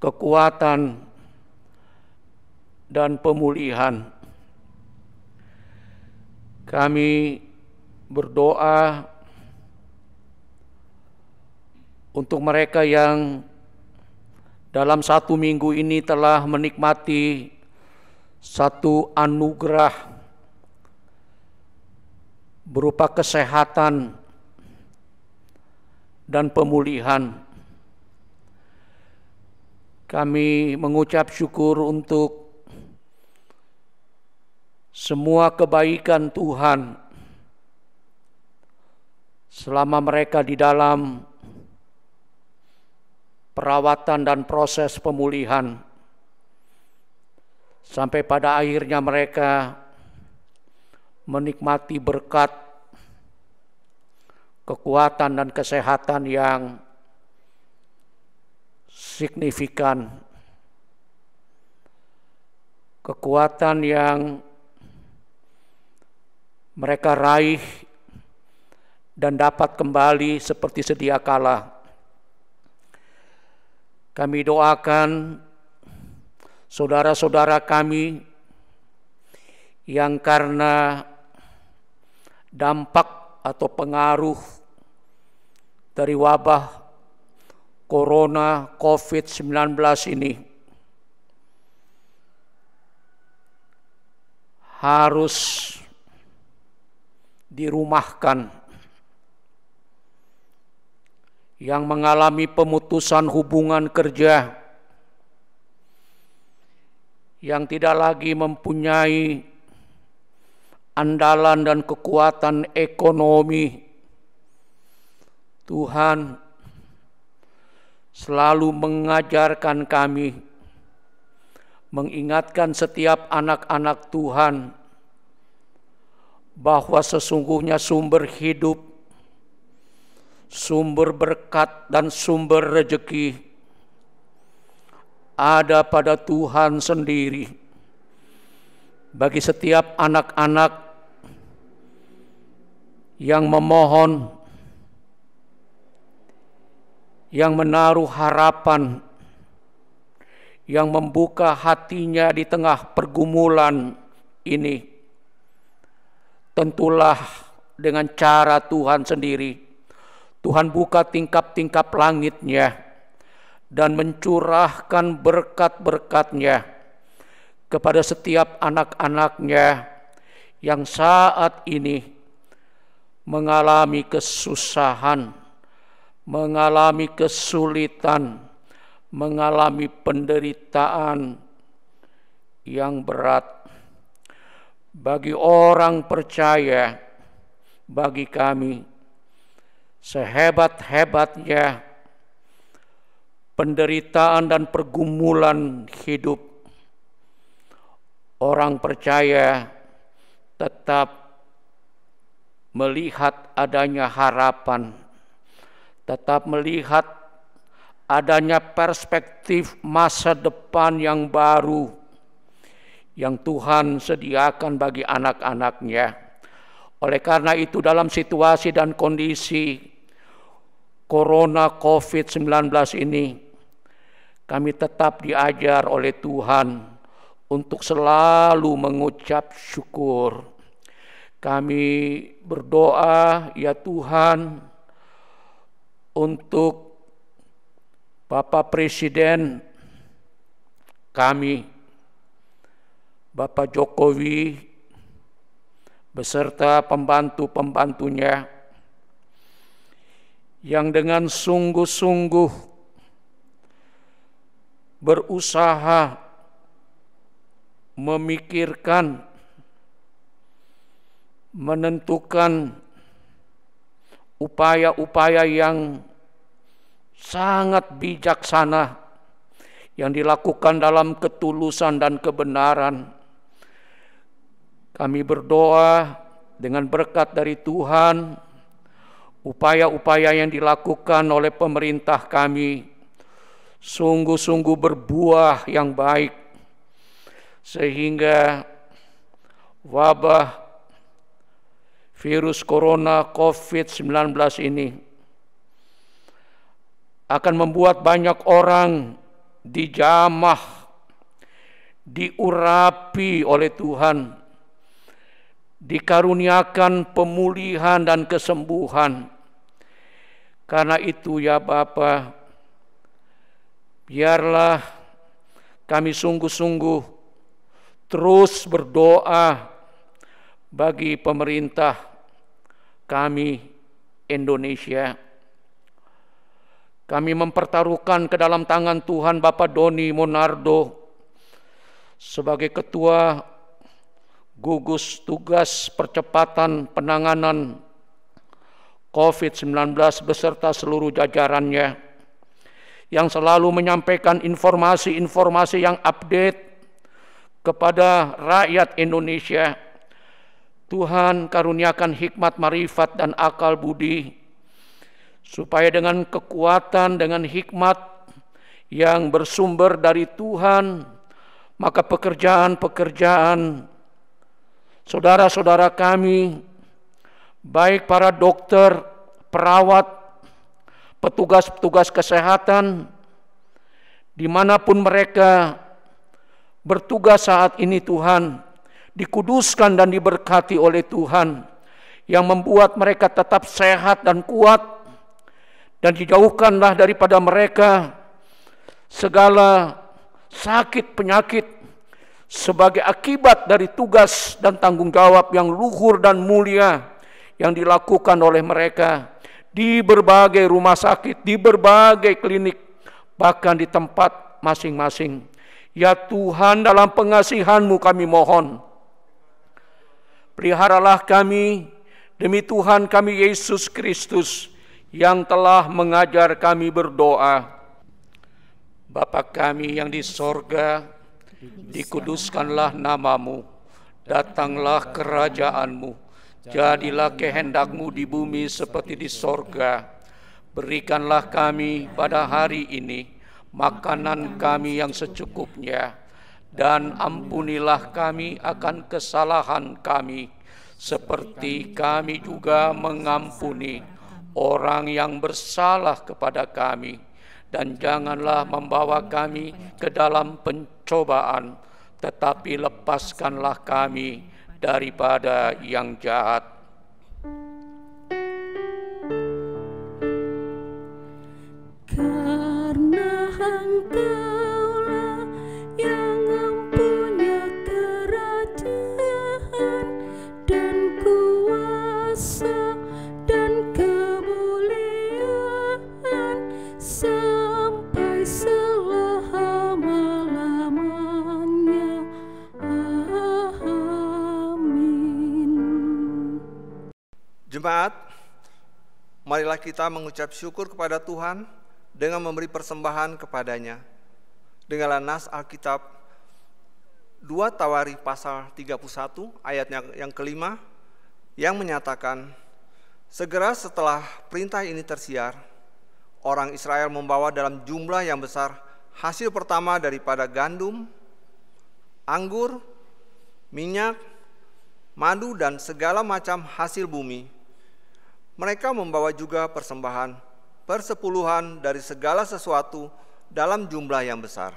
kekuatan dan pemulihan. Kami berdoa untuk mereka yang dalam 1 minggu ini telah menikmati satu anugerah berupa kesehatan dan pemulihan. Kami mengucap syukur untuk semua kebaikan Tuhan selama mereka di dalam perawatan dan proses pemulihan, sampai pada akhirnya mereka menikmati berkat, kekuatan dan kesehatan yang signifikan, kekuatan yang mereka raih dan dapat kembali seperti sedia kala. Kami doakan saudara-saudara kami yang karena dampak atau pengaruh dari wabah Corona COVID-19 ini harus dirumahkan, yang mengalami pemutusan hubungan kerja, yang tidak lagi mempunyai andalan dan kekuatan ekonomi. Tuhan selalu mengajarkan kami, mengingatkan setiap anak-anak Tuhan bahwa sesungguhnya sumber hidup, sumber berkat dan sumber rezeki ada pada Tuhan sendiri. Bagi setiap anak-anak yang memohon, yang menaruh harapan, yang membuka hatinya di tengah pergumulan ini, tentulah dengan cara Tuhan sendiri. Tuhan buka tingkap-tingkap langitnya dan mencurahkan berkat-berkat-Nya kepada setiap anak-anak-Nya yang saat ini mengalami kesusahan, mengalami kesulitan, mengalami penderitaan yang berat. Bagi orang percaya, bagi kami, sehebat-hebatnya penderitaan dan pergumulan hidup, orang percaya tetap melihat adanya harapan, tetap melihat adanya perspektif masa depan yang baru yang Tuhan sediakan bagi anak-anak-Nya. Oleh karena itu, dalam situasi dan kondisi Corona COVID-19 ini, kami tetap diajar oleh Tuhan untuk selalu mengucap syukur. Kami berdoa, ya Tuhan, untuk Bapak Presiden kami, Bapak Jokowi, beserta pembantu-pembantunya, yang dengan sungguh-sungguh berusaha memikirkan, menentukan upaya-upaya yang sangat bijaksana yang dilakukan dalam ketulusan dan kebenaran. Kami berdoa dengan berkat dari Tuhan, upaya-upaya yang dilakukan oleh pemerintah kami sungguh-sungguh berbuah yang baik, sehingga wabah virus corona COVID-19 ini akan membuat banyak orang dijamah, diurapi oleh Tuhan, dikaruniakan pemulihan dan kesembuhan. Karena itu ya Bapa, biarlah kami sungguh-sungguh terus berdoa bagi pemerintah kami Indonesia. Kami mempertaruhkan ke dalam tangan Tuhan Bapak Doni Monardo sebagai Ketua Gugus Tugas Percepatan Penanganan COVID-19 beserta seluruh jajarannya yang selalu menyampaikan informasi-informasi yang update kepada rakyat Indonesia. Tuhan karuniakan hikmat, marifat, dan akal budi, supaya dengan kekuatan, dengan hikmat yang bersumber dari Tuhan, maka pekerjaan-pekerjaan saudara-saudara kami, baik para dokter, perawat, petugas-petugas kesehatan, dimanapun mereka bertugas saat ini Tuhan, dikuduskan dan diberkati oleh Tuhan, yang membuat mereka tetap sehat dan kuat, dan dijauhkanlah daripada mereka segala sakit penyakit sebagai akibat dari tugas dan tanggung jawab yang luhur dan mulia yang dilakukan oleh mereka di berbagai rumah sakit, di berbagai klinik, bahkan di tempat masing-masing. Ya Tuhan, dalam pengasihan-Mu kami mohon, peliharalah kami demi Tuhan kami Yesus Kristus yang telah mengajar kami berdoa. Bapa kami yang di sorga, dikuduskanlah nama-Mu, datanglah kerajaan-Mu, jadilah kehendak-Mu di bumi seperti di sorga. Berikanlah kami pada hari ini makanan kami yang secukupnya, dan ampunilah kami akan kesalahan kami, seperti kami juga mengampuni orang yang bersalah kepada kami. Dan janganlah membawa kami ke dalam pencobaan, tetapi lepaskanlah kami daripada yang jahat. Karena Engkaulah yang mempunyai kerajaan dan kuasa dan kemuliaan sampai selama-lamanya. Amin. Jemaat, marilah kita mengucap syukur kepada Tuhan dengan memberi persembahan kepadanya. Dengarlah nas Alkitab 2 Tawari pasal 31 ayatnya yang kelima yang menyatakan, segera setelah perintah ini tersiar, orang Israel membawa dalam jumlah yang besar hasil pertama daripada gandum, anggur, minyak, madu, dan segala macam hasil bumi. Mereka membawa juga persembahan persepuluhan dari segala sesuatu dalam jumlah yang besar.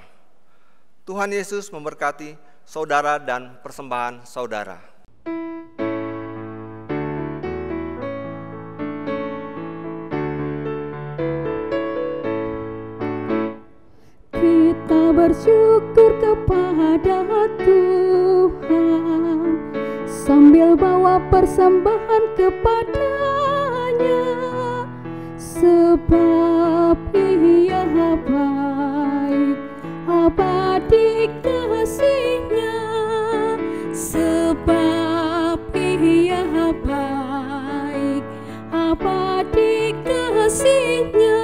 Tuhan Yesus memberkati saudara dan persembahan saudara. Kita bersyukur kepada Tuhan sambil bawa persembahan kepada-Nya, sebab Ia baik, abadi kasih-Nya, sebab Ia baik, abadi kasih-Nya.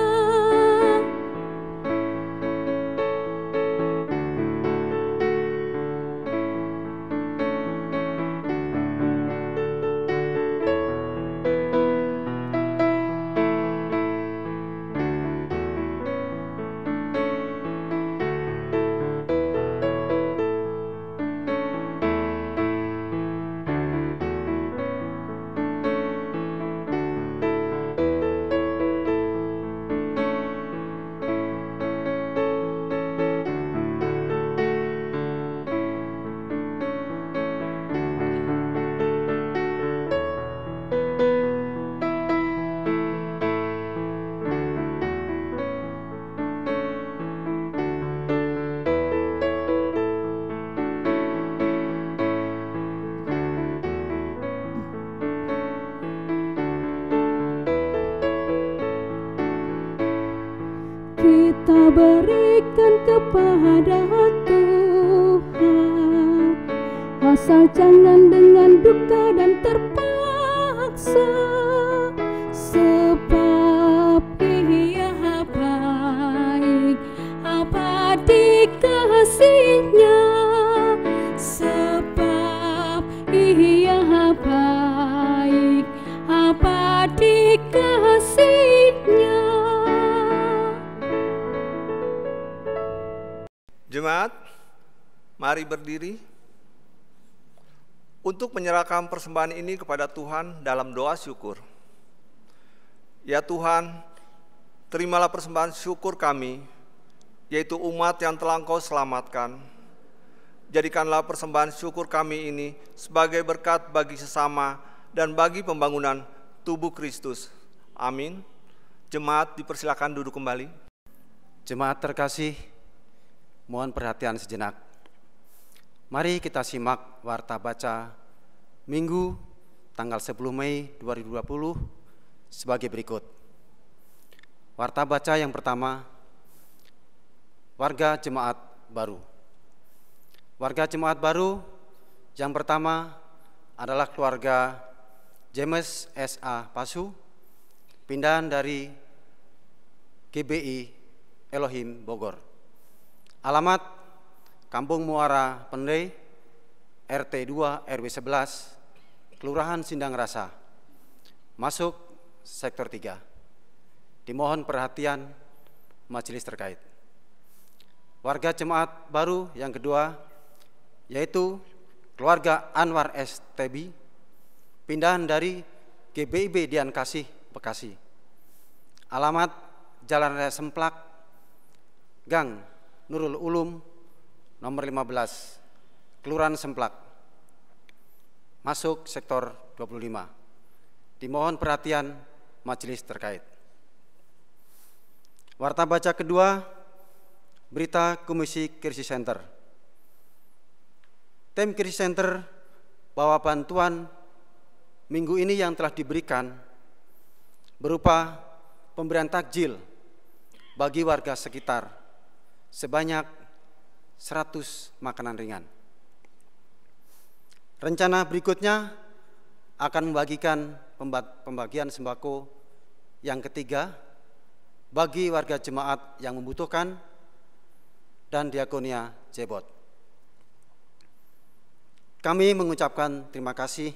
kita berikan kepada Tuhan, asal jangan dengan duka dan terpaksa, sebab Ia baik, abadi kasih-Nya, sebab Ia baik, abadi kasih-Nya. Jemaat, mari berdiri untuk menyerahkan persembahan ini kepada Tuhan dalam doa syukur. Ya Tuhan, terimalah persembahan syukur kami, yaitu umat yang telah Engkau selamatkan. Jadikanlah persembahan syukur kami ini sebagai berkat bagi sesama dan bagi pembangunan tubuh Kristus. Amin. Jemaat dipersilakan duduk kembali. Jemaat terkasih, mohon perhatian sejenak. Mari kita simak warta baca Minggu tanggal 10 Mei 2020 sebagai berikut. Warta baca yang pertama, warga jemaat baru. Warga jemaat baru yang pertama adalah keluarga James S.A. Pasu, pindahan dari GBI Elohim Bogor. Alamat Kampung Muara Pendai, RT 2 RW 11, Kelurahan Sindang Rasa, masuk sektor 3. Dimohon perhatian majelis terkait. Warga jemaat baru yang kedua yaitu keluarga Anwar S. Tebi, pindahan dari GBIB Dian Kasih, Bekasi. Alamat Jalan Raya Semplak, Gang Nurul Ulum, nomor 15, Kelurahan Semplak, masuk sektor 25. Dimohon perhatian majelis terkait. Warta baca kedua, berita Komisi Krisis Center. Tim Krisis Center bahwa bantuan minggu ini yang telah diberikan berupa pemberian takjil bagi warga sekitar sebanyak 100 makanan ringan. Rencana berikutnya akan membagikan pembagian sembako yang ketiga bagi warga jemaat yang membutuhkan dan Diakonia Jebot. Kami mengucapkan terima kasih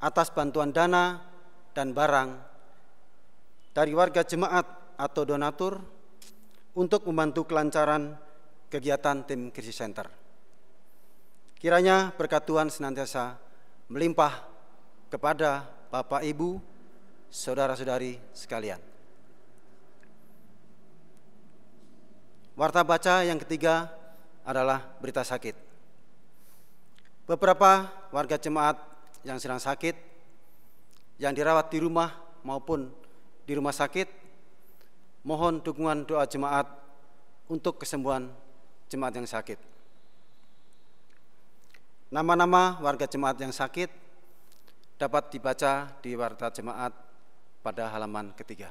atas bantuan dana dan barang dari warga jemaat atau donatur untuk membantu kelancaran kegiatan tim Krisis Center. Kiranya berkat Tuhan senantiasa melimpah kepada Bapak, Ibu, saudara-saudari sekalian. Warta baca yang ketiga adalah berita sakit. Beberapa warga jemaat yang sedang sakit, yang dirawat di rumah maupun di rumah sakit, mohon dukungan doa jemaat untuk kesembuhan jemaat yang sakit. Nama-nama warga jemaat yang sakit dapat dibaca di warta jemaat pada halaman ketiga.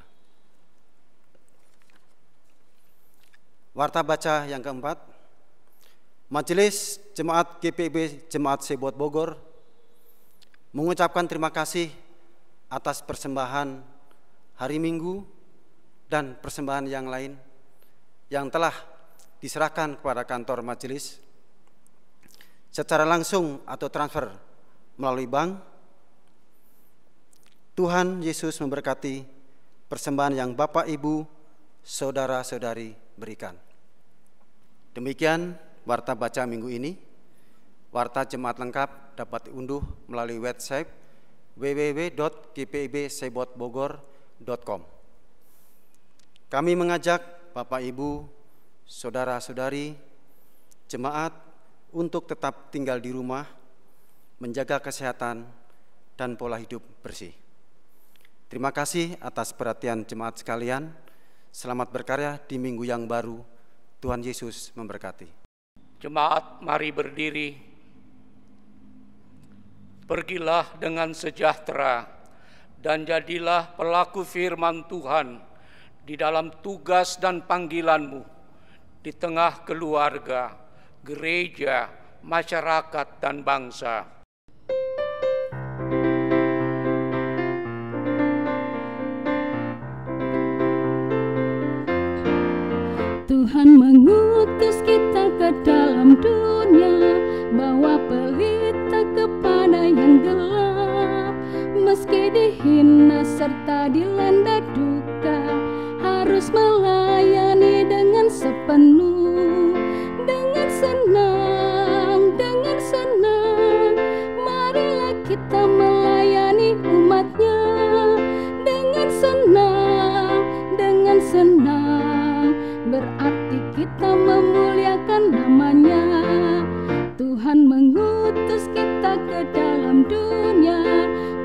Warta baca yang keempat, Majelis Jemaat GPIB Jemaat Sebot Bogor mengucapkan terima kasih atas persembahan hari Minggu dan persembahan yang lain yang telah diserahkan kepada kantor majelis secara langsung atau transfer melalui bank. Tuhan Yesus memberkati persembahan yang Bapak, Ibu, saudara-saudari berikan. Demikian warta baca minggu ini. Warta jemaat lengkap dapat diunduh melalui website www.gpibsebotbogor.com. Kami mengajak Bapak, Ibu, saudara-saudari, jemaat untuk tetap tinggal di rumah, menjaga kesehatan dan pola hidup bersih. Terima kasih atas perhatian jemaat sekalian. Selamat berkarya di minggu yang baru. Tuhan Yesus memberkati. Jemaat, mari berdiri. Pergilah dengan sejahtera dan jadilah pelaku firman Tuhan di dalam tugas dan panggilanmu, di tengah keluarga, gereja, masyarakat, dan bangsa. Tuhan mengutus kita ke dalam dunia, bawa pelita kepada yang gelap. Meski dihina serta dilanda duka, harus melayani dengan sepenuh. Dengan senang, marilah kita melayani umatnya. Dengan senang, berarti kita memuliakan namanya. Tuhan mengutus kita ke dalam dunia,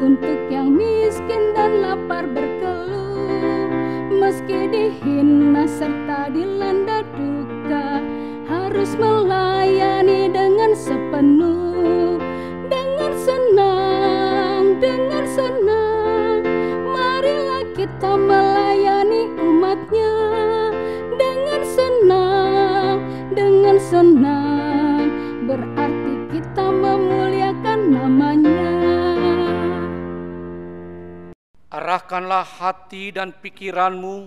untuk yang miskin dan lapar berkeluh. Meski dihina serta dilanda duka, harus melayani dengan sepenuh. Dengan senang, marilah kita melayani umatnya. Dengan senang, berarti kita memuliakan namanya. Arahkanlah hati dan pikiranmu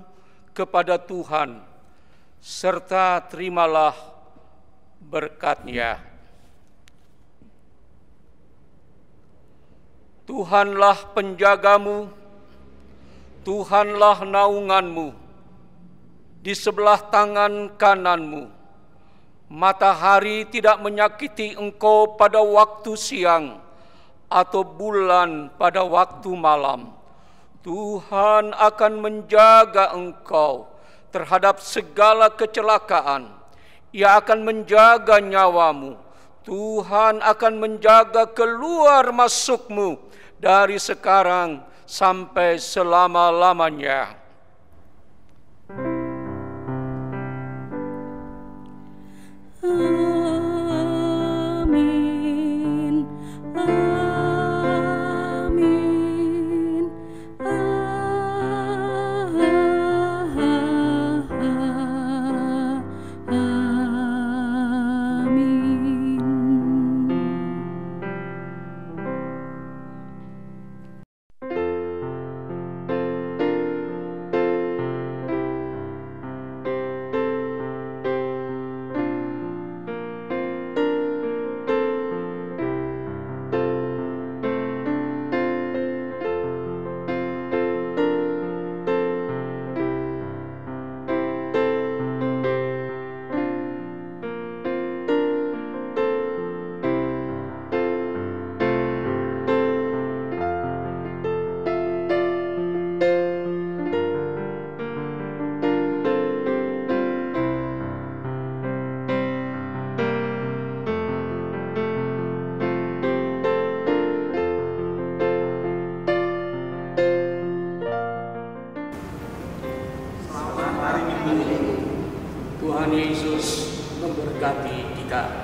kepada Tuhan, serta terimalah berkat-Nya. Tuhanlah penjagamu, Tuhanlah naunganmu, di sebelah tangan kananmu. Matahari tidak menyakiti engkau pada waktu siang, atau bulan pada waktu malam. Tuhan akan menjaga engkau terhadap segala kecelakaan. Ia akan menjaga nyawamu. Tuhan akan menjaga keluar masukmu dari sekarang sampai selama-lamanya. Amin. Amin. Tuhan Yesus memberkati kita.